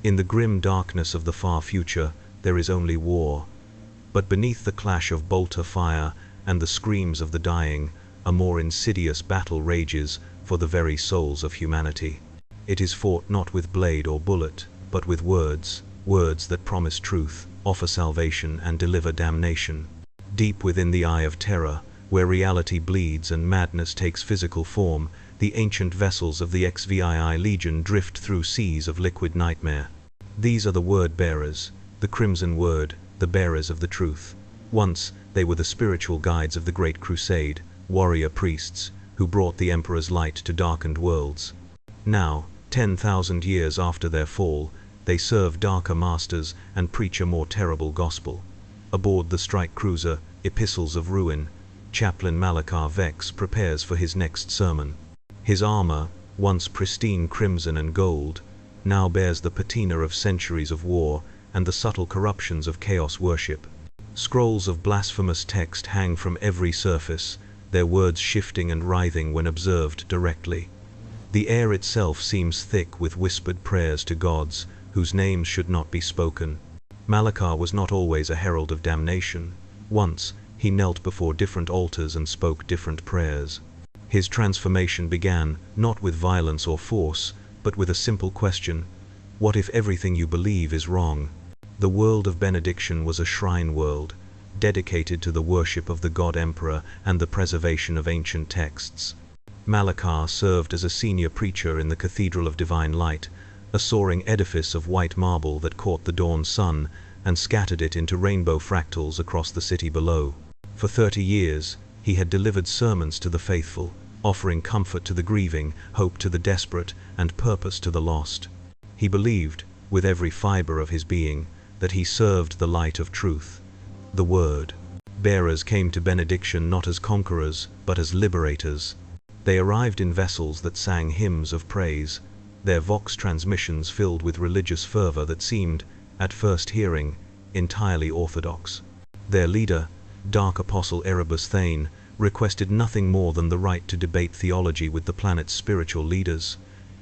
In the grim darkness of the far future, there is only war. But beneath the clash of bolter fire and the screams of the dying, a more insidious battle rages for the very souls of humanity. It is fought not with blade or bullet, but with words, words that promise truth, offer salvation, and deliver damnation. Deep within the eye of terror, where reality bleeds and madness takes physical form, the ancient vessels of the XVII Legion drift through seas of liquid nightmare. These are the word-bearers, the crimson word, the bearers of the truth. Once, they were the spiritual guides of the Great Crusade, warrior priests, who brought the Emperor's light to darkened worlds. Now, 10,000 years after their fall, they serve darker masters and preach a more terrible gospel. Aboard the strike cruiser, Epistles of Ruin, Chaplain Malachar Vex prepares for his next sermon. His armor, once pristine crimson and gold, now bears the patina of centuries of war and the subtle corruptions of chaos worship. Scrolls of blasphemous text hang from every surface, their words shifting and writhing when observed directly. The air itself seems thick with whispered prayers to gods whose names should not be spoken. Malachar was not always a herald of damnation. Once, he knelt before different altars and spoke different prayers. His transformation began, not with violence or force, but with a simple question: what if everything you believe is wrong? The world of benediction was a shrine world, dedicated to the worship of the God Emperor and the preservation of ancient texts. Malachar served as a senior preacher in the Cathedral of Divine Light, a soaring edifice of white marble that caught the dawn sun and scattered it into rainbow fractals across the city below. For 30 years, he had delivered sermons to the faithful, offering comfort to the grieving, hope to the desperate, and purpose to the lost. He believed, with every fiber of his being, that he served the light of truth, the Word. Bearers came to benediction not as conquerors, but as liberators. They arrived in vessels that sang hymns of praise, their vox transmissions filled with religious fervor that seemed, at first hearing, entirely orthodox. Their leader, Dark Apostle Erebus Thane, requested nothing more than the right to debate theology with the planet's spiritual leaders.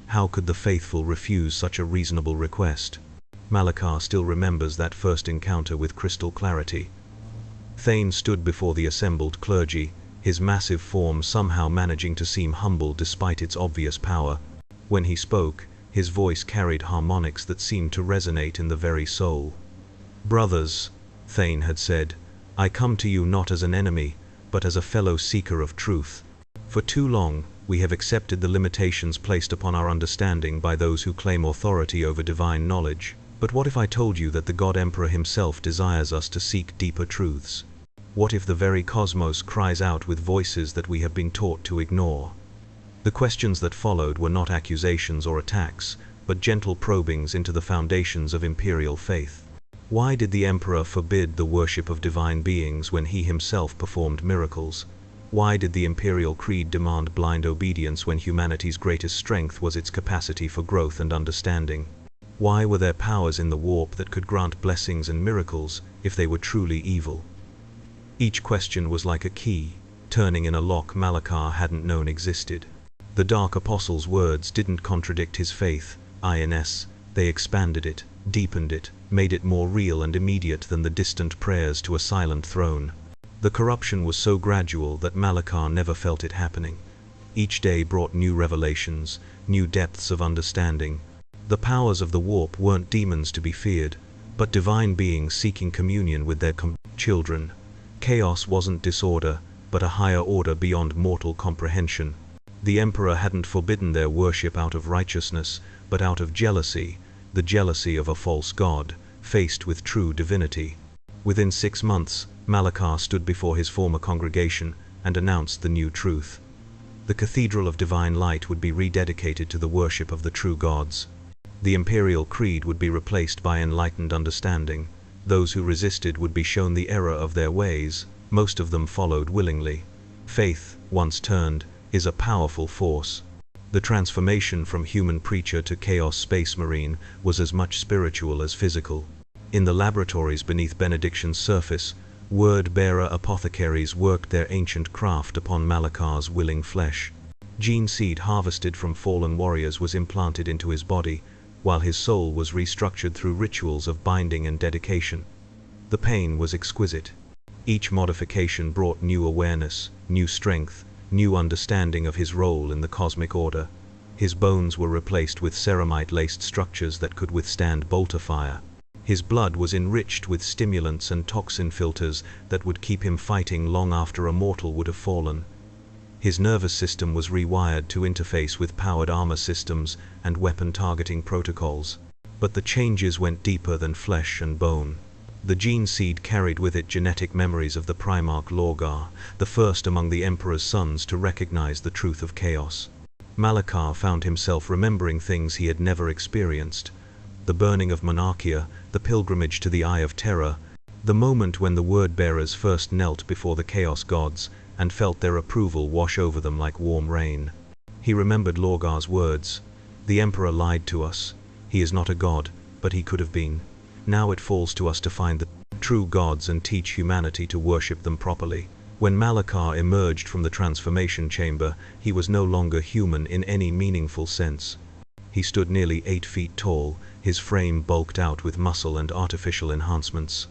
How could the faithful refuse such a reasonable request? Malachar still remembers that first encounter with crystal clarity. Thane stood before the assembled clergy, his massive form somehow managing to seem humble despite its obvious power. When he spoke, his voice carried harmonics that seemed to resonate in the very soul. "Brothers," Thane had said, "I come to you not as an enemy, but as a fellow seeker of truth. For too long, we have accepted the limitations placed upon our understanding by those who claim authority over divine knowledge. But what if I told you that the God Emperor himself desires us to seek deeper truths? What if the very cosmos cries out with voices that we have been taught to ignore?" The questions that followed were not accusations or attacks, but gentle probings into the foundations of imperial faith. Why did the Emperor forbid the worship of divine beings when he himself performed miracles? Why did the imperial creed demand blind obedience when humanity's greatest strength was its capacity for growth and understanding? Why were there powers in the warp that could grant blessings and miracles if they were truly evil? Each question was like a key, turning in a lock Malachar hadn't known existed. The Dark Apostle's words didn't contradict his faith, they expanded it, deepened it, made it more real and immediate than the distant prayers to a silent throne. The corruption was so gradual that Malachar never felt it happening. Each day brought new revelations, new depths of understanding. The powers of the warp weren't demons to be feared, but divine beings seeking communion with their children. Chaos wasn't disorder, but a higher order beyond mortal comprehension. The Emperor hadn't forbidden their worship out of righteousness, but out of jealousy, the jealousy of a false god, faced with true divinity. Within 6 months, Malachar stood before his former congregation and announced the new truth. The Cathedral of Divine Light would be rededicated to the worship of the true gods. The imperial creed would be replaced by enlightened understanding. Those who resisted would be shown the error of their ways. Most of them followed willingly. Faith, once turned, is a powerful force. The transformation from human preacher to chaos space marine was as much spiritual as physical. In the laboratories beneath Benediction's surface, word-bearer apothecaries worked their ancient craft upon Malachar's willing flesh. Gene seed harvested from fallen warriors was implanted into his body, while his soul was restructured through rituals of binding and dedication. The pain was exquisite. Each modification brought new awareness, new strength, new understanding of his role in the cosmic order. His bones were replaced with ceramite-laced structures that could withstand bolter fire. His blood was enriched with stimulants and toxin filters that would keep him fighting long after a mortal would have fallen. His nervous system was rewired to interface with powered armor systems and weapon targeting protocols. But the changes went deeper than flesh and bone. The gene seed carried with it genetic memories of the Primarch Lorgar, the first among the Emperor's sons to recognize the truth of chaos. Malachar found himself remembering things he had never experienced. The burning of Monarchia, the pilgrimage to the Eye of Terror, the moment when the word-bearers first knelt before the Chaos Gods and felt their approval wash over them like warm rain. He remembered Lorgar's words. The Emperor lied to us. He is not a god, but he could have been. Now it falls to us to find the true gods and teach humanity to worship them properly. When Malachar emerged from the transformation chamber, he was no longer human in any meaningful sense. He stood nearly 8 feet tall, his frame bulked out with muscle and artificial enhancements.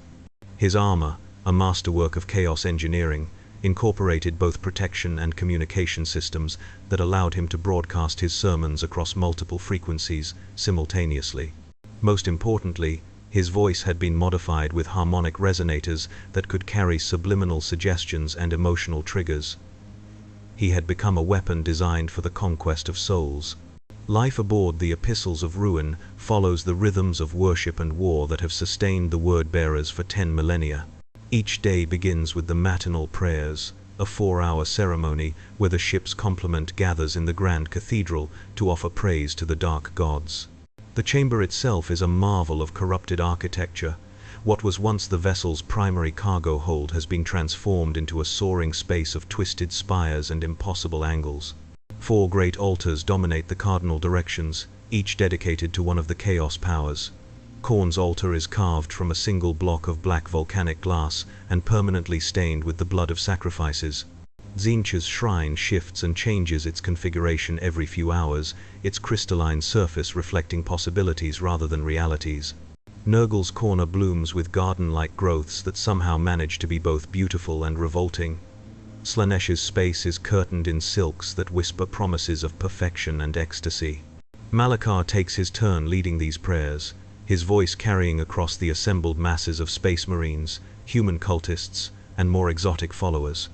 His armor, a masterwork of chaos engineering, incorporated both protection and communication systems that allowed him to broadcast his sermons across multiple frequencies simultaneously. Most importantly, his voice had been modified with harmonic resonators that could carry subliminal suggestions and emotional triggers. He had become a weapon designed for the conquest of souls. Life aboard the Epistles of Ruin follows the rhythms of worship and war that have sustained the word-bearers for 10 millennia. Each day begins with the matinal prayers, a 4-hour ceremony where the ship's complement gathers in the Grand Cathedral to offer praise to the dark gods. The chamber itself is a marvel of corrupted architecture. What was once the vessel's primary cargo hold has been transformed into a soaring space of twisted spires and impossible angles. 4 great altars dominate the cardinal directions, each dedicated to one of the chaos powers. Khorne's altar is carved from a single block of black volcanic glass and permanently stained with the blood of sacrifices. Tzeentch's shrine shifts and changes its configuration every few hours, its crystalline surface reflecting possibilities rather than realities. Nurgle's corner blooms with garden-like growths that somehow manage to be both beautiful and revolting. Slaaneish's space is curtained in silks that whisper promises of perfection and ecstasy. Malachar takes his turn leading these prayers, his voice carrying across the assembled masses of space marines, human cultists, and more exotic followers.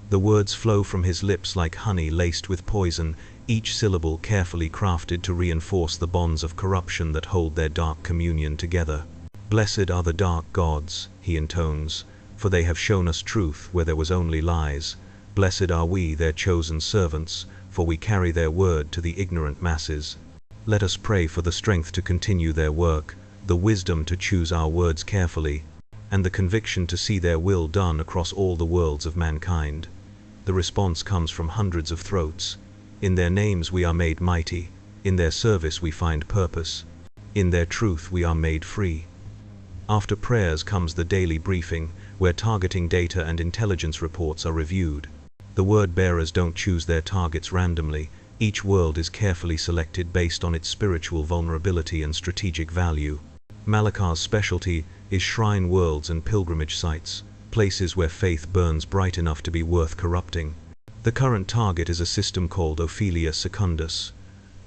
The words flow from his lips like honey laced with poison, each syllable carefully crafted to reinforce the bonds of corruption that hold their dark communion together. "Blessed are the dark gods," he intones, "for they have shown us truth where there was only lies. Blessed are we, their chosen servants, for we carry their word to the ignorant masses. Let us pray for the strength to continue their work, the wisdom to choose our words carefully, and the conviction to see their will done across all the worlds of mankind." The response comes from hundreds of throats. In their names we are made mighty, in their service we find purpose, in their truth we are made free. After prayers comes the daily briefing, where targeting data and intelligence reports are reviewed. The word-bearers don't choose their targets randomly. Each world is carefully selected based on its spiritual vulnerability and strategic value. Malachar's specialty is shrine worlds and pilgrimage sites, places where faith burns bright enough to be worth corrupting. The current target is a system called Ophelia Secundus,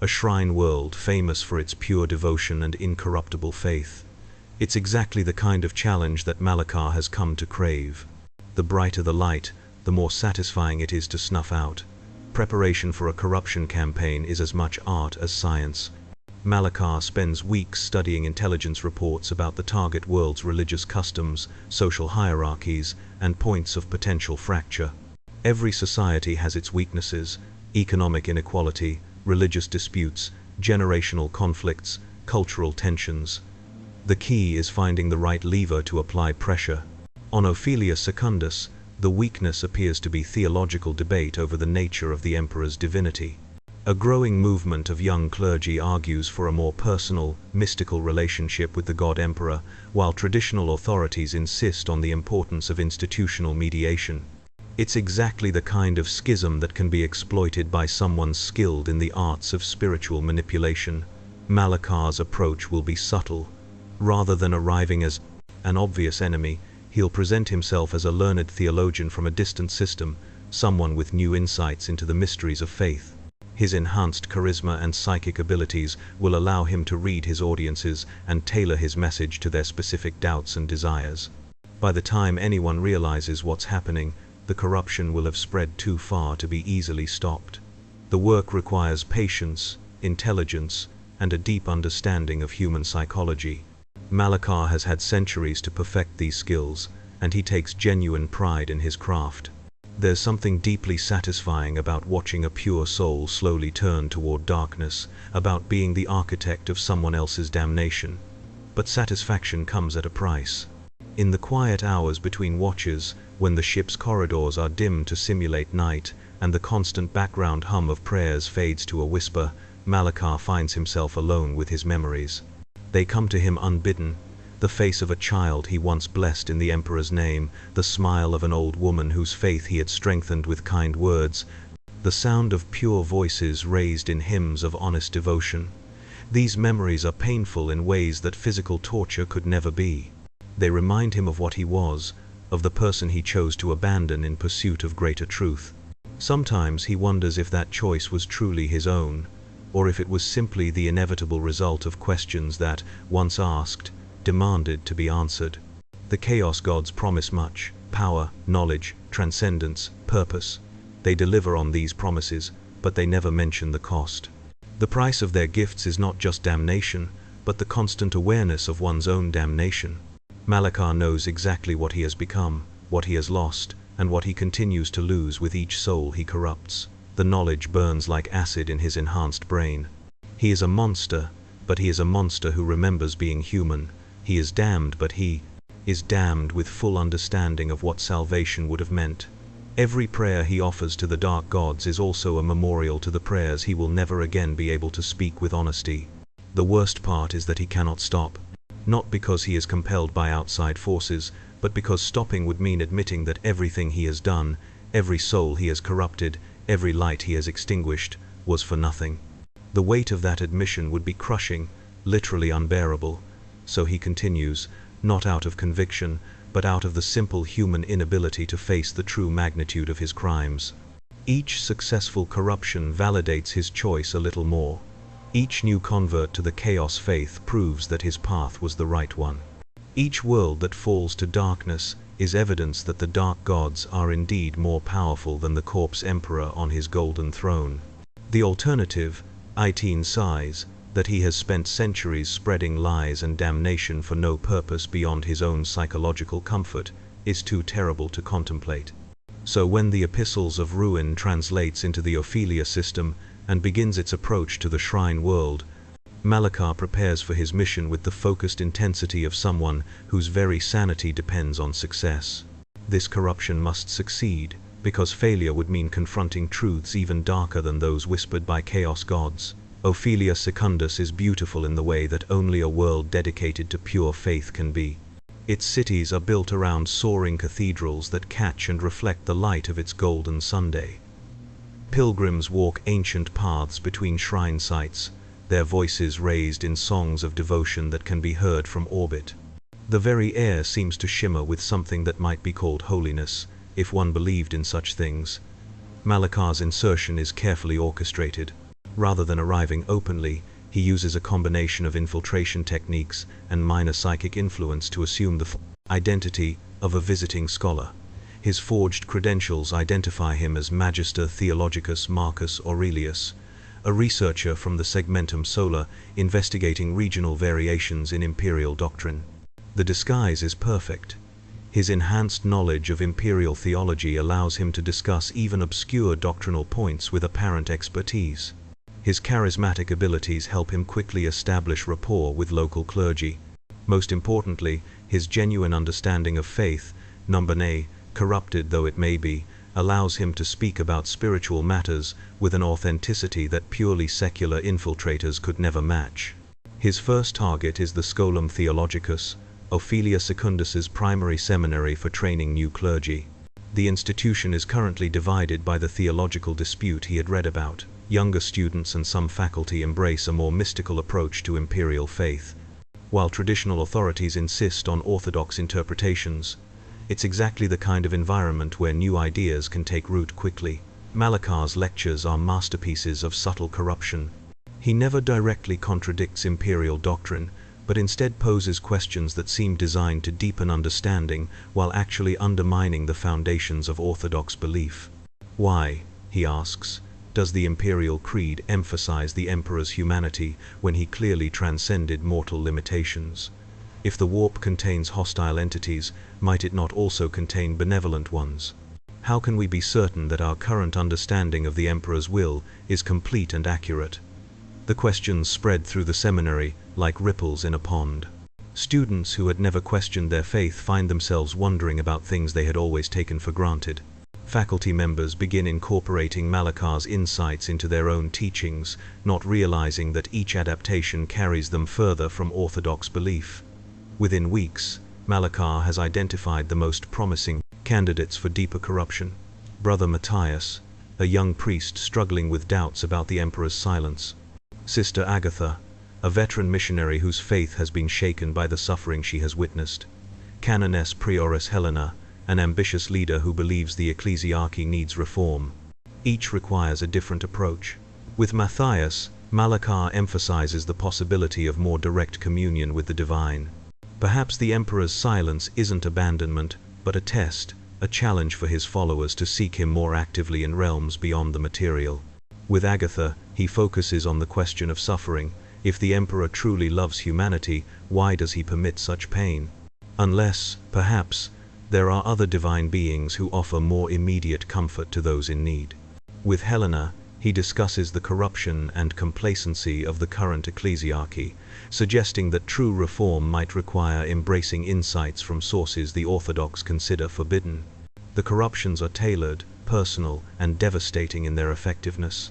a shrine world famous for its pure devotion and incorruptible faith. It's exactly the kind of challenge that Malachar has come to crave. The brighter the light, the more satisfying it is to snuff out. Preparation for a corruption campaign is as much art as science. Malachar spends weeks studying intelligence reports about the target world's religious customs, social hierarchies, and points of potential fracture. Every society has its weaknesses: economic inequality, religious disputes, generational conflicts, cultural tensions. The key is finding the right lever to apply pressure. On Ophelia Secundus, the weakness appears to be theological debate over the nature of the emperor's divinity. A growing movement of young clergy argues for a more personal, mystical relationship with the god emperor, while traditional authorities insist on the importance of institutional mediation. It's exactly the kind of schism that can be exploited by someone skilled in the arts of spiritual manipulation. Malakar's approach will be subtle. Rather than arriving as an obvious enemy, he'll present himself as a learned theologian from a distant system, someone with new insights into the mysteries of faith. His enhanced charisma and psychic abilities will allow him to read his audiences and tailor his message to their specific doubts and desires. By the time anyone realizes what's happening, the corruption will have spread too far to be easily stopped. The work requires patience, intelligence, and a deep understanding of human psychology. Malakar has had centuries to perfect these skills, and he takes genuine pride in his craft. There's something deeply satisfying about watching a pure soul slowly turn toward darkness, about being the architect of someone else's damnation. But satisfaction comes at a price. In the quiet hours between watches, when the ship's corridors are dimmed to simulate night, and the constant background hum of prayers fades to a whisper, Malakar finds himself alone with his memories. They come to him unbidden: the face of a child he once blessed in the Emperor's name, the smile of an old woman whose faith he had strengthened with kind words, the sound of pure voices raised in hymns of honest devotion. These memories are painful in ways that physical torture could never be. They remind him of what he was, of the person he chose to abandon in pursuit of greater truth. Sometimes he wonders if that choice was truly his own, or if it was simply the inevitable result of questions that, once asked, demanded to be answered. The Chaos Gods promise much: power, knowledge, transcendence, purpose. They deliver on these promises, but they never mention the cost. The price of their gifts is not just damnation, but the constant awareness of one's own damnation. Malakar knows exactly what he has become, what he has lost, and what he continues to lose with each soul he corrupts. The knowledge burns like acid in his enhanced brain. He is a monster, but he is a monster who remembers being human. He is damned, but he is damned with full understanding of what salvation would have meant. Every prayer he offers to the dark gods is also a memorial to the prayers he will never again be able to speak with honesty. The worst part is that he cannot stop. Not because he is compelled by outside forces, but because stopping would mean admitting that everything he has done, every soul he has corrupted, every light he has extinguished, was for nothing. The weight of that admission would be crushing, literally unbearable. So he continues, not out of conviction, but out of the simple human inability to face the true magnitude of his crimes. Each successful corruption validates his choice a little more. Each new convert to the chaos faith proves that his path was the right one. Each world that falls to darkness is evidence that the dark gods are indeed more powerful than the corpse emperor on his golden throne. The alternative, Iteen sighs, that he has spent centuries spreading lies and damnation for no purpose beyond his own psychological comfort, is too terrible to contemplate. So when the Epistles of Ruin translates into the Ophelia system and begins its approach to the Shrine world, Malakar prepares for his mission with the focused intensity of someone whose very sanity depends on success. This corruption must succeed, because failure would mean confronting truths even darker than those whispered by chaos gods. Ophelia Secundus is beautiful in the way that only a world dedicated to pure faith can be. Its cities are built around soaring cathedrals that catch and reflect the light of its golden Sunday. Pilgrims walk ancient paths between shrine sites, their voices raised in songs of devotion that can be heard from orbit. The very air seems to shimmer with something that might be called holiness, if one believed in such things. Malakar's insertion is carefully orchestrated. Rather than arriving openly, he uses a combination of infiltration techniques and minor psychic influence to assume the identity of a visiting scholar. His forged credentials identify him as Magister Theologicus Marcus Aurelius, a researcher from the Segmentum Solar investigating regional variations in imperial doctrine. The disguise is perfect. His enhanced knowledge of imperial theology allows him to discuss even obscure doctrinal points with apparent expertise. His charismatic abilities help him quickly establish rapport with local clergy. Most importantly, his genuine understanding of faith, non-binary, corrupted though it may be, allows him to speak about spiritual matters with an authenticity that purely secular infiltrators could never match. His first target is the Scolum Theologicus, Ophelia Secundus's primary seminary for training new clergy. The institution is currently divided by the theological dispute he had read about. Younger students and some faculty embrace a more mystical approach to imperial faith, while traditional authorities insist on orthodox interpretations. It's exactly the kind of environment where new ideas can take root quickly. Malakar's lectures are masterpieces of subtle corruption. He never directly contradicts imperial doctrine, but instead poses questions that seem designed to deepen understanding while actually undermining the foundations of orthodox belief. Why, he asks, does the imperial creed emphasize the emperor's humanity when he clearly transcended mortal limitations? If the warp contains hostile entities, might it not also contain benevolent ones? How can we be certain that our current understanding of the emperor's will is complete and accurate? The questions spread through the seminary like ripples in a pond. Students who had never questioned their faith find themselves wondering about things they had always taken for granted. Faculty members begin incorporating Malakar's insights into their own teachings, not realizing that each adaptation carries them further from orthodox belief. Within weeks, Malakar has identified the most promising candidates for deeper corruption. Brother Matthias, a young priest struggling with doubts about the emperor's silence. Sister Agatha, a veteran missionary whose faith has been shaken by the suffering she has witnessed. Canoness Prioress Helena, an ambitious leader who believes the ecclesiarchy needs reform. Each requires a different approach. With Matthias, Malakar emphasizes the possibility of more direct communion with the divine. Perhaps the emperor's silence isn't abandonment, but a test, a challenge for his followers to seek him more actively in realms beyond the material. With Agatha, he focuses on the question of suffering. If the emperor truly loves humanity, why does he permit such pain? Unless, perhaps, there are other divine beings who offer more immediate comfort to those in need. With Helena, he discusses the corruption and complacency of the current ecclesiarchy, suggesting that true reform might require embracing insights from sources the Orthodox consider forbidden. The corruptions are tailored, personal, and devastating in their effectiveness.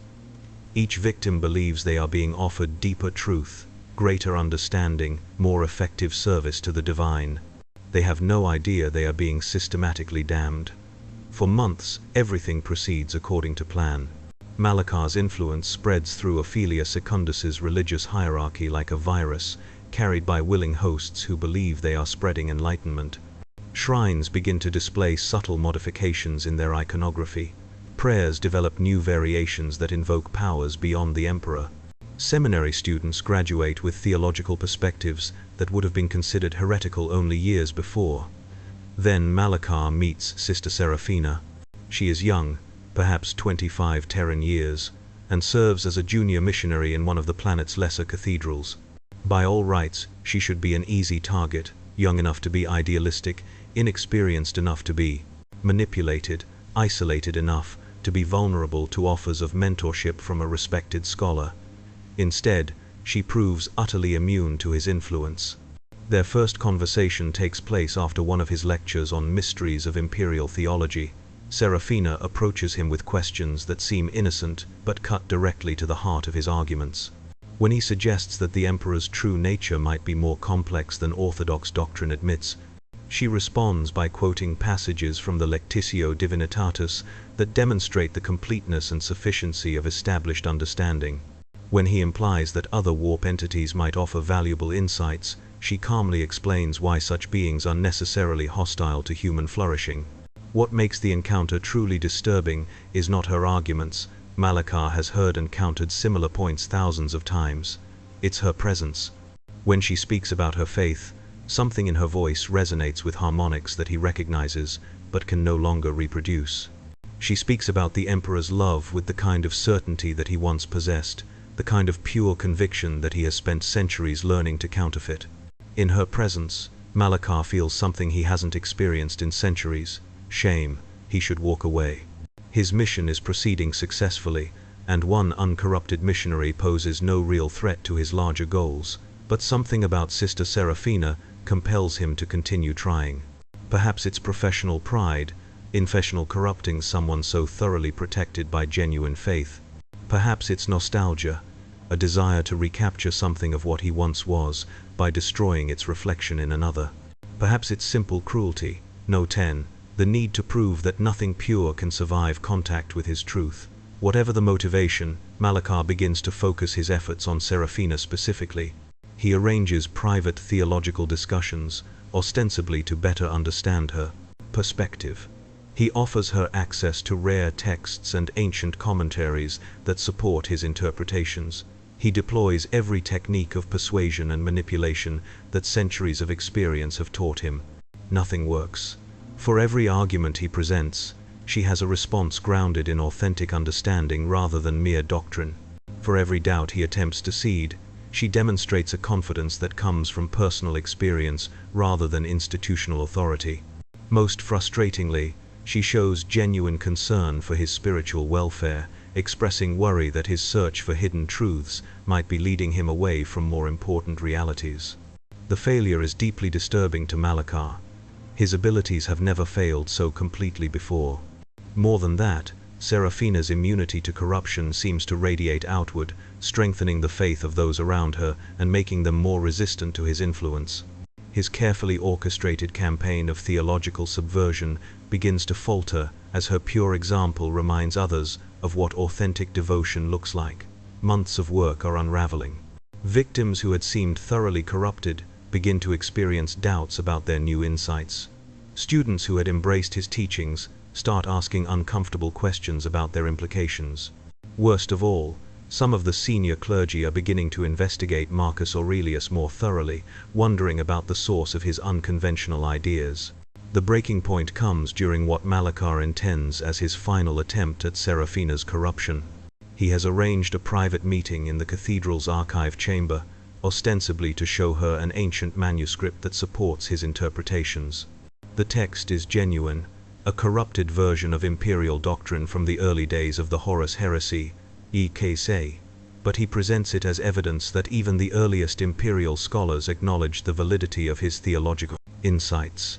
Each victim believes they are being offered deeper truth, greater understanding, more effective service to the divine. They have no idea they are being systematically damned. For months, everything proceeds according to plan. Malakar's influence spreads through Ophelia Secundus's religious hierarchy like a virus, carried by willing hosts who believe they are spreading enlightenment. Shrines begin to display subtle modifications in their iconography. Prayers develop new variations that invoke powers beyond the emperor. Seminary students graduate with theological perspectives that would have been considered heretical only years before. Then Malakar meets Sister Seraphina. She is young, perhaps 25 Terran years, and serves as a junior missionary in one of the planet's lesser cathedrals. By all rights, she should be an easy target, young enough to be idealistic, inexperienced enough to be manipulated, isolated enough to be vulnerable to offers of mentorship from a respected scholar. Instead, she proves utterly immune to his influence. Their first conversation takes place after one of his lectures on mysteries of imperial theology. Seraphina approaches him with questions that seem innocent but cut directly to the heart of his arguments. When he suggests that the emperor's true nature might be more complex than orthodox doctrine admits, she responds by quoting passages from the Lectitio Divinitatis that demonstrate the completeness and sufficiency of established understanding. When he implies that other warp entities might offer valuable insights, she calmly explains why such beings are necessarily hostile to human flourishing. What makes the encounter truly disturbing is not her arguments. Malakar has heard and countered similar points thousands of times. It's her presence. When she speaks about her faith, something in her voice resonates with harmonics that he recognizes, but can no longer reproduce. She speaks about the emperor's love with the kind of certainty that he once possessed, the kind of pure conviction that he has spent centuries learning to counterfeit. In her presence, Malakar feels something he hasn't experienced in centuries: shame. He should walk away. His mission is proceeding successfully, and one uncorrupted missionary poses no real threat to his larger goals, but something about Sister Seraphina compels him to continue trying. Perhaps it's professional pride, infessional corrupting someone so thoroughly protected by genuine faith. Perhaps it's nostalgia, a desire to recapture something of what he once was by destroying its reflection in another. Perhaps it's simple cruelty, no 10, the need to prove that nothing pure can survive contact with his truth. Whatever the motivation, Malachar begins to focus his efforts on Seraphina specifically. He arranges private theological discussions, ostensibly to better understand her perspective. He offers her access to rare texts and ancient commentaries that support his interpretations. He deploys every technique of persuasion and manipulation that centuries of experience have taught him. Nothing works. For every argument he presents, she has a response grounded in authentic understanding rather than mere doctrine. For every doubt he attempts to cede, she demonstrates a confidence that comes from personal experience rather than institutional authority. Most frustratingly, she shows genuine concern for his spiritual welfare, expressing worry that his search for hidden truths might be leading him away from more important realities. The failure is deeply disturbing to Malachar. His abilities have never failed so completely before. More than that, Seraphina's immunity to corruption seems to radiate outward, strengthening the faith of those around her and making them more resistant to his influence. His carefully orchestrated campaign of theological subversion begins to falter as her pure example reminds others of what authentic devotion looks like. Months of work are unraveling. Victims who had seemed thoroughly corrupted begin to experience doubts about their new insights. Students who had embraced his teachings start asking uncomfortable questions about their implications. Worst of all, some of the senior clergy are beginning to investigate Marcus Aurelius more thoroughly, wondering about the source of his unconventional ideas. The breaking point comes during what Malachar intends as his final attempt at Seraphina's corruption. He has arranged a private meeting in the cathedral's archive chamber, ostensibly to show her an ancient manuscript that supports his interpretations. The text is genuine, a corrupted version of imperial doctrine from the early days of the Horus heresy, e.k.c., but he presents it as evidence that even the earliest imperial scholars acknowledged the validity of his theological insights.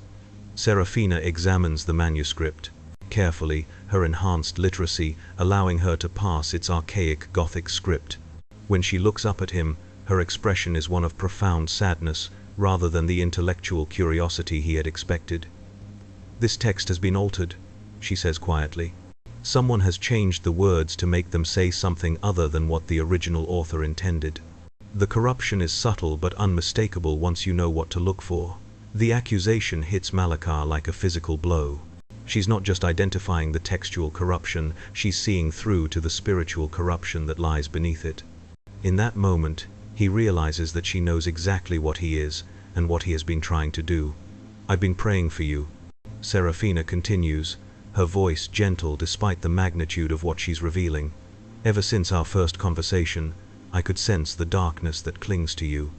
Seraphina examines the manuscript carefully, her enhanced literacy allowing her to pass its archaic Gothic script. When she looks up at him, her expression is one of profound sadness rather than the intellectual curiosity he had expected. "This text has been altered," she says quietly. "Someone has changed the words to make them say something other than what the original author intended." The corruption is subtle but unmistakable once you know what to look for. The accusation hits Malachar like a physical blow. She's not just identifying the textual corruption, she's seeing through to the spiritual corruption that lies beneath it. In that moment, he realizes that she knows exactly what he is and what he has been trying to do. "I've been praying for you," Seraphina continues, her voice gentle despite the magnitude of what she's revealing. "Ever since our first conversation, I could sense the darkness that clings to you.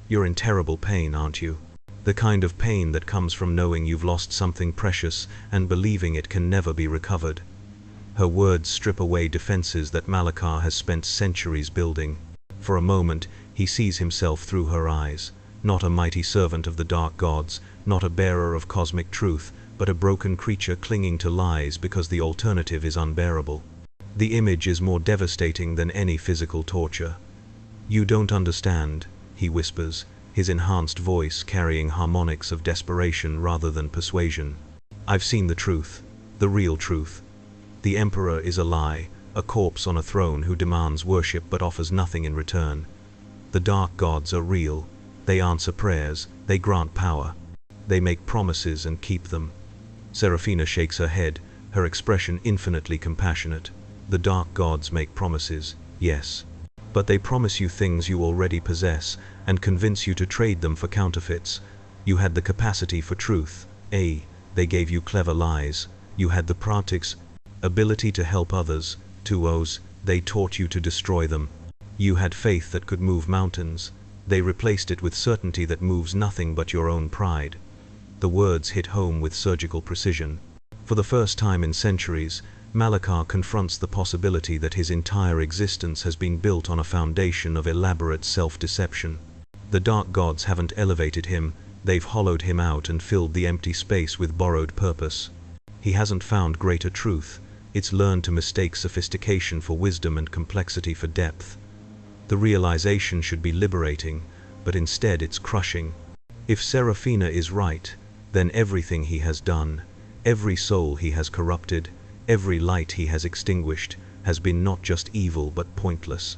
You're in terrible pain, aren't you? The kind of pain that comes from knowing you've lost something precious and believing it can never be recovered." Her words strip away defenses that Malachar has spent centuries building. For a moment, he sees himself through her eyes, not a mighty servant of the dark gods, not a bearer of cosmic truth, but a broken creature clinging to lies because the alternative is unbearable. The image is more devastating than any physical torture. "You don't understand," he whispers, his enhanced voice carrying harmonics of desperation rather than persuasion. "I've seen the truth, the real truth. The emperor is a lie, a corpse on a throne who demands worship but offers nothing in return. The dark gods are real. They answer prayers, they grant power. They make promises and keep them." Seraphina shakes her head, her expression infinitely compassionate. "The dark gods make promises, yes. But they promise you things you already possess and convince you to trade them for counterfeits. You had the capacity for truth, they gave you clever lies. You had the practice, ability to help others, they taught you to destroy them. You had faith that could move mountains. They replaced it with certainty that moves nothing but your own pride." The words hit home with surgical precision. For the first time in centuries, Malachar confronts the possibility that his entire existence has been built on a foundation of elaborate self-deception. The dark gods haven't elevated him, they've hollowed him out and filled the empty space with borrowed purpose. He hasn't found greater truth, it's learned to mistake sophistication for wisdom and complexity for depth. The realization should be liberating, but instead it's crushing. If Seraphina is right, then everything he has done, every soul he has corrupted, every light he has extinguished, has been not just evil but pointless.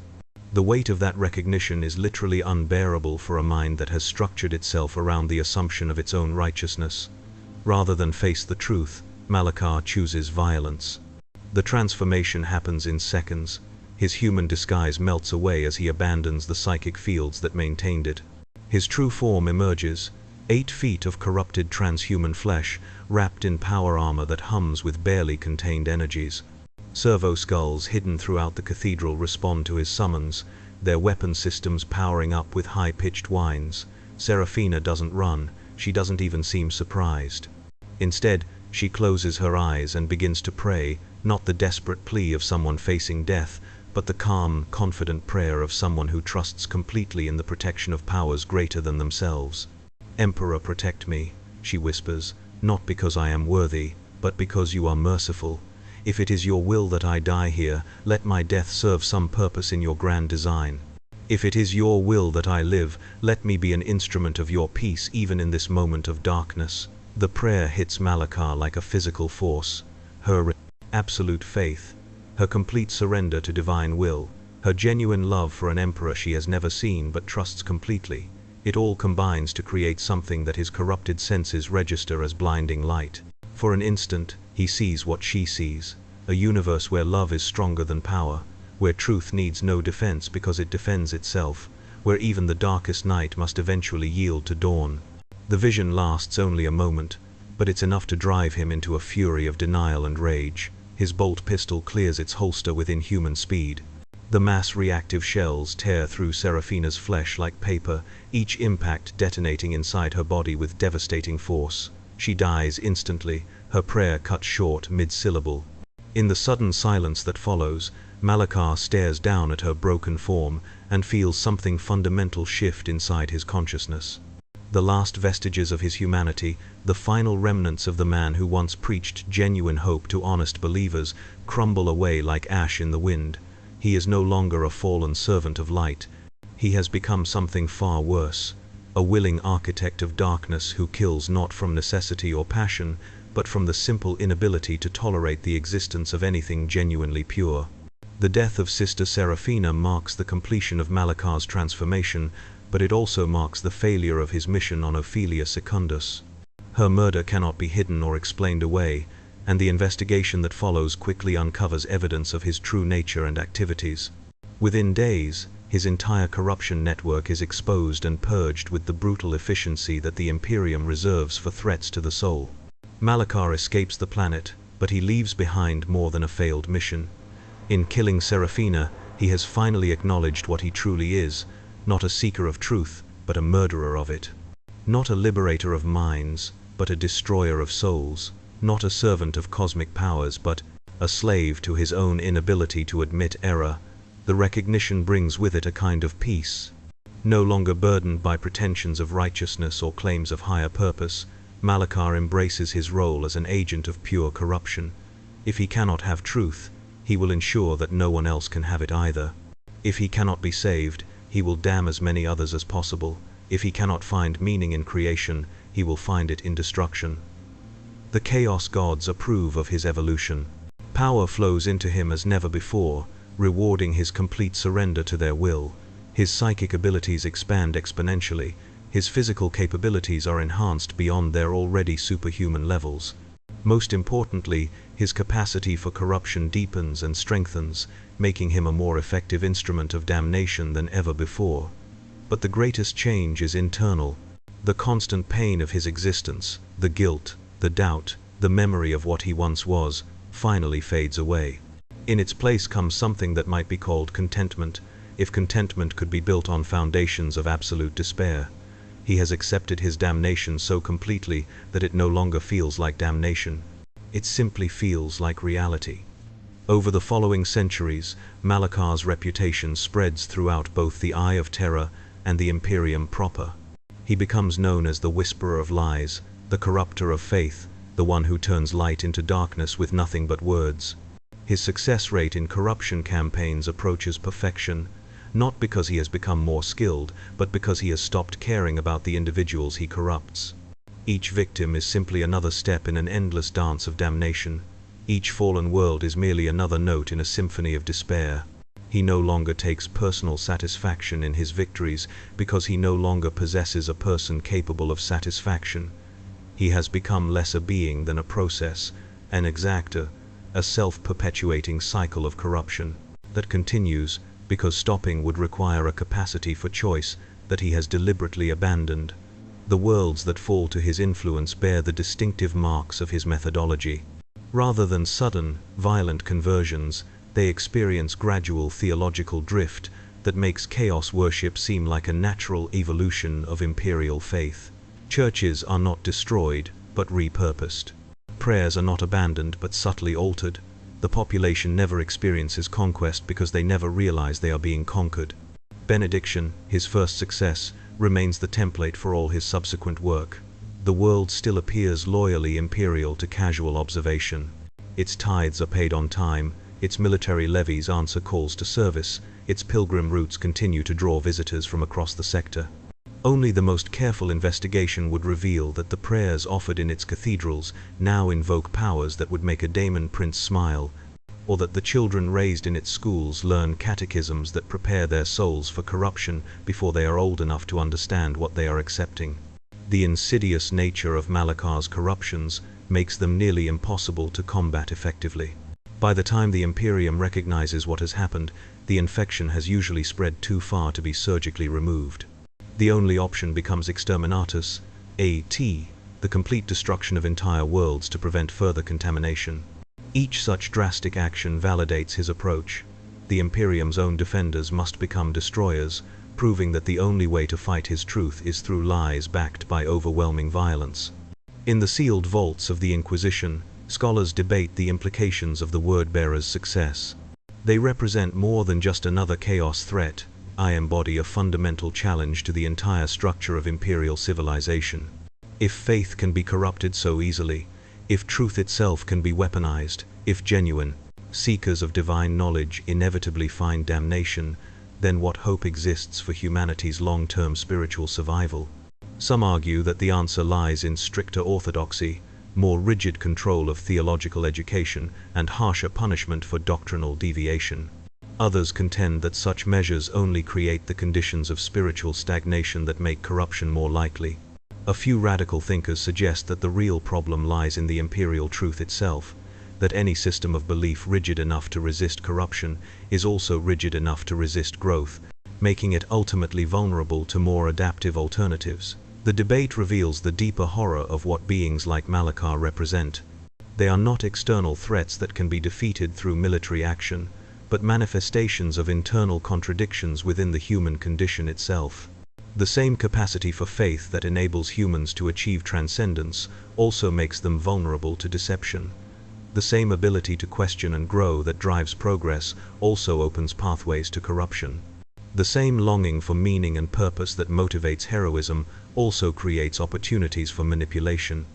The weight of that recognition is literally unbearable for a mind that has structured itself around the assumption of its own righteousness. Rather than face the truth, Malakar chooses violence. The transformation happens in seconds. His human disguise melts away as he abandons the psychic fields that maintained it. His true form emerges, 8 feet of corrupted transhuman flesh, wrapped in power armor that hums with barely contained energies. Servo skulls hidden throughout the cathedral respond to his summons, their weapon systems powering up with high-pitched whines. Seraphina doesn't run, she doesn't even seem surprised. Instead, she closes her eyes and begins to pray, not the desperate plea of someone facing death, but the calm, confident prayer of someone who trusts completely in the protection of powers greater than themselves. "Emperor, protect me," she whispers, "not because I am worthy, but because you are merciful. If it is your will that I die here, let my death serve some purpose in your grand design. If it is your will that I live, let me be an instrument of your peace even in this moment of darkness." The prayer hits Malakar like a physical force. Her absolute faith, her complete surrender to divine will, her genuine love for an emperor she has never seen but trusts completely, it all combines to create something that his corrupted senses register as blinding light. For an instant, he sees what she sees, a universe where love is stronger than power, where truth needs no defense because it defends itself, where even the darkest night must eventually yield to dawn. The vision lasts only a moment, but it's enough to drive him into a fury of denial and rage. His bolt pistol clears its holster with inhuman speed. The mass reactive shells tear through Seraphina's flesh like paper, each impact detonating inside her body with devastating force. She dies instantly, her prayer cut short mid-syllable. In the sudden silence that follows, Malakar stares down at her broken form and feels something fundamental shift inside his consciousness. The last vestiges of his humanity, the final remnants of the man who once preached genuine hope to honest believers, crumble away like ash in the wind. He is no longer a fallen servant of light. He has become something far worse, a willing architect of darkness who kills not from necessity or passion, but from the simple inability to tolerate the existence of anything genuinely pure. The death of Sister Seraphina marks the completion of Malakar's transformation, but it also marks the failure of his mission on Ophelia Secundus. Her murder cannot be hidden or explained away, and the investigation that follows quickly uncovers evidence of his true nature and activities. Within days, his entire corruption network is exposed and purged with the brutal efficiency that the Imperium reserves for threats to the soul. Malakar escapes the planet, but he leaves behind more than a failed mission. In killing Seraphina, he has finally acknowledged what he truly is, not a seeker of truth, but a murderer of it. Not a liberator of minds, but a destroyer of souls. Not a servant of cosmic powers, but a slave to his own inability to admit error. The recognition brings with it a kind of peace. No longer burdened by pretensions of righteousness or claims of higher purpose, Malakar embraces his role as an agent of pure corruption. If he cannot have truth, he will ensure that no one else can have it either. If he cannot be saved, he will damn as many others as possible. If he cannot find meaning in creation, he will find it in destruction. The Chaos Gods approve of his evolution. Power flows into him as never before, rewarding his complete surrender to their will. His psychic abilities expand exponentially. His physical capabilities are enhanced beyond their already superhuman levels. Most importantly, his capacity for corruption deepens and strengthens, making him a more effective instrument of damnation than ever before. But the greatest change is internal. The constant pain of his existence, the guilt, the doubt, the memory of what he once was, finally fades away. In its place comes something that might be called contentment, if contentment could be built on foundations of absolute despair. He has accepted his damnation so completely that it no longer feels like damnation. It simply feels like reality. Over the following centuries, Malakar's reputation spreads throughout both the Eye of Terror and the Imperium proper. He becomes known as the Whisperer of Lies, the Corrupter of Faith, the one who turns light into darkness with nothing but words. His success rate in corruption campaigns approaches perfection, not because he has become more skilled, but because he has stopped caring about the individuals he corrupts. Each victim is simply another step in an endless dance of damnation. Each fallen world is merely another note in a symphony of despair. He no longer takes personal satisfaction in his victories because he no longer possesses a person capable of satisfaction. He has become less a being than a process, an exactor, a self-perpetuating cycle of corruption that continues because stopping would require a capacity for choice that he has deliberately abandoned. The worlds that fall to his influence bear the distinctive marks of his methodology. Rather than sudden, violent conversions, they experience gradual theological drift that makes chaos worship seem like a natural evolution of imperial faith. Churches are not destroyed, but repurposed. Prayers are not abandoned, but subtly altered. The population never experiences conquest because they never realize they are being conquered. Benediction, his first success, remains the template for all his subsequent work. The world still appears loyally imperial to casual observation. Its tithes are paid on time, its military levies answer calls to service, its pilgrim routes continue to draw visitors from across the sector. Only the most careful investigation would reveal that the prayers offered in its cathedrals now invoke powers that would make a daemon prince smile, or that the children raised in its schools learn catechisms that prepare their souls for corruption before they are old enough to understand what they are accepting. The insidious nature of Malakar's corruptions makes them nearly impossible to combat effectively. By the time the Imperium recognizes what has happened, the infection has usually spread too far to be surgically removed. The only option becomes exterminatus, a.t., the complete destruction of entire worlds to prevent further contamination. Each such drastic action validates his approach. The Imperium's own defenders must become destroyers, proving that the only way to fight his truth is through lies backed by overwhelming violence. In the sealed vaults of the Inquisition, scholars debate the implications of the word-bearer's success. They represent more than just another chaos threat. I embody a fundamental challenge to the entire structure of imperial civilization. If faith can be corrupted so easily, if truth itself can be weaponized, if genuine seekers of divine knowledge inevitably find damnation, then what hope exists for humanity's long-term spiritual survival? Some argue that the answer lies in stricter orthodoxy, more rigid control of theological education, and harsher punishment for doctrinal deviation. Others contend that such measures only create the conditions of spiritual stagnation that make corruption more likely. A few radical thinkers suggest that the real problem lies in the imperial truth itself, that any system of belief rigid enough to resist corruption is also rigid enough to resist growth, making it ultimately vulnerable to more adaptive alternatives. The debate reveals the deeper horror of what beings like Malakar represent. They are not external threats that can be defeated through military action, but manifestations of internal contradictions within the human condition itself. The same capacity for faith that enables humans to achieve transcendence also makes them vulnerable to deception. The same ability to question and grow that drives progress also opens pathways to corruption. The same longing for meaning and purpose that motivates heroism also creates opportunities for manipulation.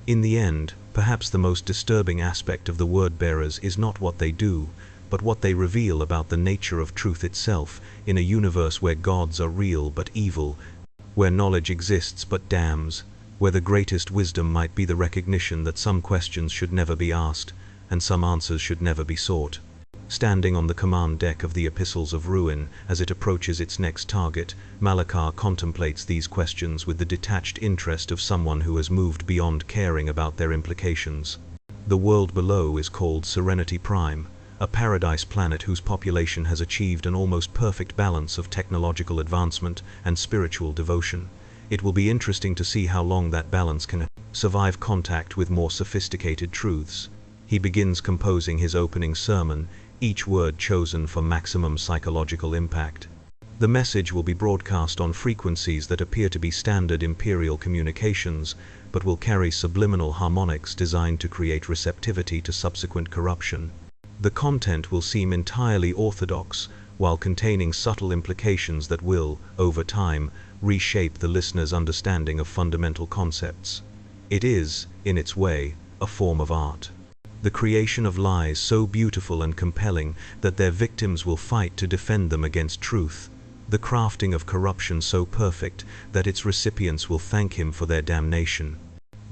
In the end, perhaps the most disturbing aspect of the word-bearers is not what they do, but what they reveal about the nature of truth itself, in a universe where gods are real but evil, where knowledge exists but damns, where the greatest wisdom might be the recognition that some questions should never be asked, and some answers should never be sought. Standing on the command deck of the Epistles of Ruin as it approaches its next target, Malakar contemplates these questions with the detached interest of someone who has moved beyond caring about their implications. The world below is called Serenity Prime, a paradise planet whose population has achieved an almost perfect balance of technological advancement and spiritual devotion. It will be interesting to see how long that balance can survive contact with more sophisticated truths. He begins composing his opening sermon, each word chosen for maximum psychological impact. The message will be broadcast on frequencies that appear to be standard imperial communications, but will carry subliminal harmonics designed to create receptivity to subsequent corruption. The content will seem entirely orthodox, while containing subtle implications that will, over time, reshape the listener's understanding of fundamental concepts. It is, in its way, a form of art. The creation of lies so beautiful and compelling that their victims will fight to defend them against truth. The crafting of corruption so perfect that its recipients will thank him for their damnation.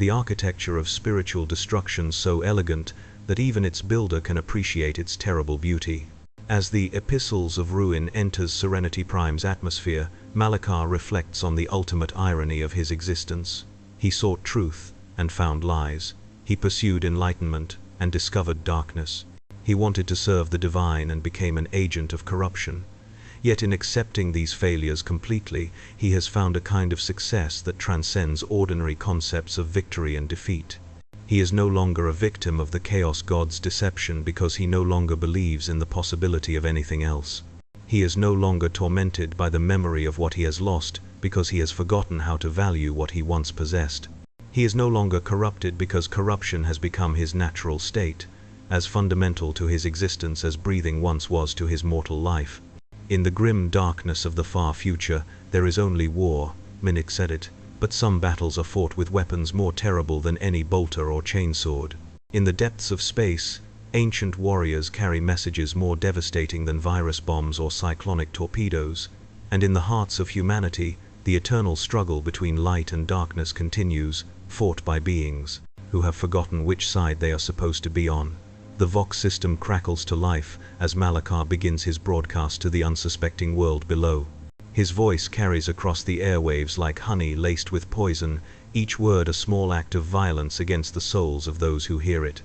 the architecture of spiritual destruction so elegant that even its builder can appreciate its terrible beauty. As the Epistles of Ruin enters Serenity Prime's atmosphere, Malakar reflects on the ultimate irony of his existence. He sought truth and found lies. He pursued enlightenment and discovered darkness. He wanted to serve the divine and became an agent of corruption. Yet in accepting these failures completely, he has found a kind of success that transcends ordinary concepts of victory and defeat. He is no longer a victim of the Chaos God's deception because he no longer believes in the possibility of anything else. He is no longer tormented by the memory of what he has lost because he has forgotten how to value what he once possessed. He is no longer corrupted because corruption has become his natural state, as fundamental to his existence as breathing once was to his mortal life. In the grim darkness of the far future, there is only war, Minik said it, but some battles are fought with weapons more terrible than any bolter or chainsword. In the depths of space, ancient warriors carry messages more devastating than virus bombs or cyclonic torpedoes, and in the hearts of humanity, the eternal struggle between light and darkness continues, fought by beings who have forgotten which side they are supposed to be on. The Vox system crackles to life as Malakar begins his broadcast to the unsuspecting world below. His voice carries across the airwaves like honey laced with poison, each word a small act of violence against the souls of those who hear it.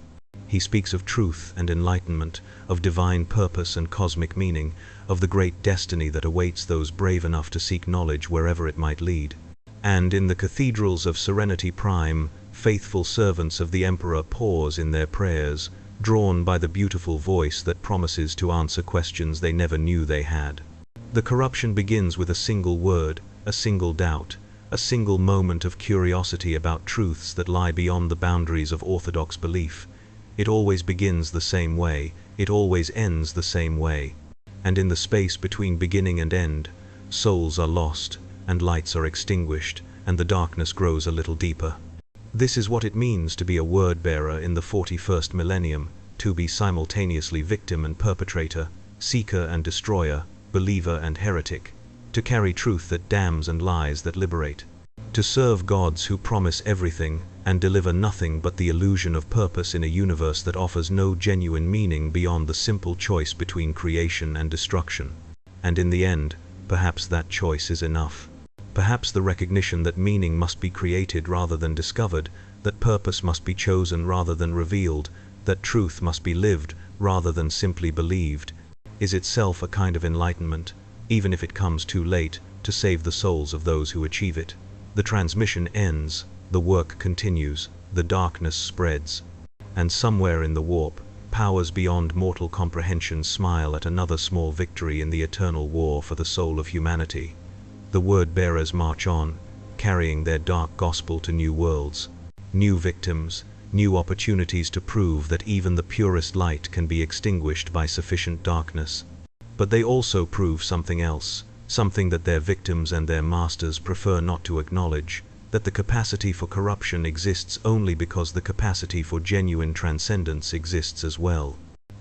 He speaks of truth and enlightenment, of divine purpose and cosmic meaning, of the great destiny that awaits those brave enough to seek knowledge wherever it might lead. And in the cathedrals of Serenity Prime, faithful servants of the Emperor pause in their prayers, drawn by the beautiful voice that promises to answer questions they never knew they had. The corruption begins with a single word, a single doubt, a single moment of curiosity about truths that lie beyond the boundaries of orthodox belief. It always begins the same way, it always ends the same way. And in the space between beginning and end, souls are lost, and lights are extinguished, and the darkness grows a little deeper. This is what it means to be a word-bearer in the 41st millennium, to be simultaneously victim and perpetrator, seeker and destroyer, believer and heretic, to carry truth that damns and lies that liberate, to serve gods who promise everything and deliver nothing but the illusion of purpose in a universe that offers no genuine meaning beyond the simple choice between creation and destruction. And in the end, perhaps that choice is enough. Perhaps the recognition that meaning must be created rather than discovered, that purpose must be chosen rather than revealed, that truth must be lived rather than simply believed, is itself a kind of enlightenment, even if it comes too late to save the souls of those who achieve it. The transmission ends, the work continues, the darkness spreads. And somewhere in the warp, powers beyond mortal comprehension smile at another small victory in the eternal war for the soul of humanity. The word-bearers march on, carrying their dark gospel to new worlds, new victims, new opportunities to prove that even the purest light can be extinguished by sufficient darkness. But they also prove something else, something that their victims and their masters prefer not to acknowledge, that the capacity for corruption exists only because the capacity for genuine transcendence exists as well.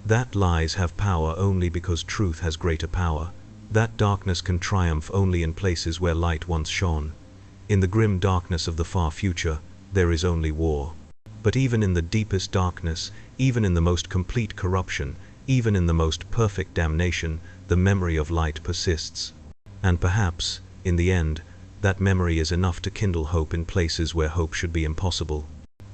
That lies have power only because truth has greater power. That darkness can triumph only in places where light once shone. In the grim darkness of the far future, there is only war. But even in the deepest darkness, even in the most complete corruption, even in the most perfect damnation, the memory of light persists. And perhaps, in the end, that memory is enough to kindle hope in places where hope should be impossible.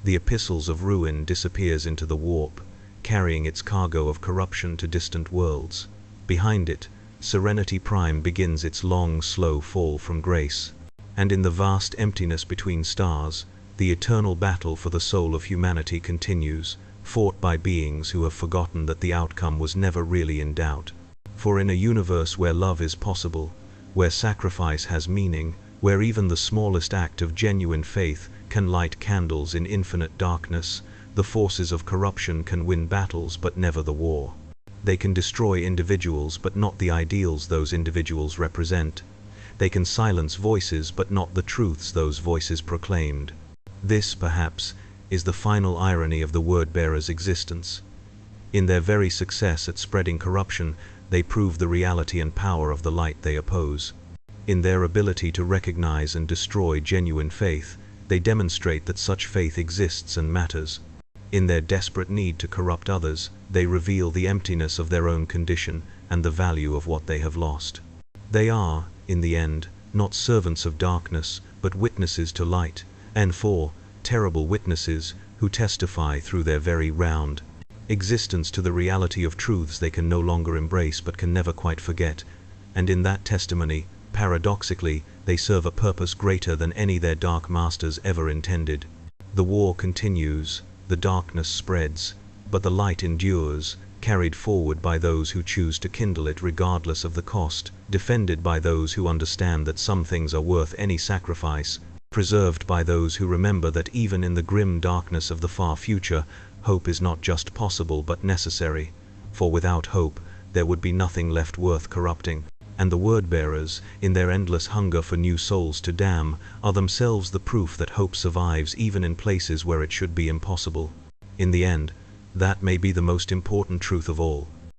The Epistles of Ruin disappears into the warp, carrying its cargo of corruption to distant worlds. Behind it, Serenity Prime begins its long, slow fall from grace. And in the vast emptiness between stars, the eternal battle for the soul of humanity continues, fought by beings who have forgotten that the outcome was never really in doubt. For in a universe where love is possible, where sacrifice has meaning, where even the smallest act of genuine faith can light candles in infinite darkness, the forces of corruption can win battles but never the war. They can destroy individuals but not the ideals those individuals represent. They can silence voices but not the truths those voices proclaimed. This, perhaps, is the final irony of the word-bearers' existence. In their very success at spreading corruption, they prove the reality and power of the light they oppose. In their ability to recognize and destroy genuine faith, they demonstrate that such faith exists and matters. In their desperate need to corrupt others, they reveal the emptiness of their own condition and the value of what they have lost. They are, in the end, not servants of darkness, but witnesses to light, and terrible witnesses, who testify through their very round existence to the reality of truths they can no longer embrace but can never quite forget, and in that testimony, paradoxically, they serve a purpose greater than any their dark masters ever intended. The war continues, the darkness spreads, but the light endures, carried forward by those who choose to kindle it regardless of the cost, defended by those who understand that some things are worth any sacrifice, preserved by those who remember that even in the grim darkness of the far future, hope is not just possible but necessary, for without hope there would be nothing left worth corrupting. And the word-bearers, in their endless hunger for new souls to damn, are themselves the proof that hope survives even in places where it should be impossible. In the end, that may be the most important truth of all.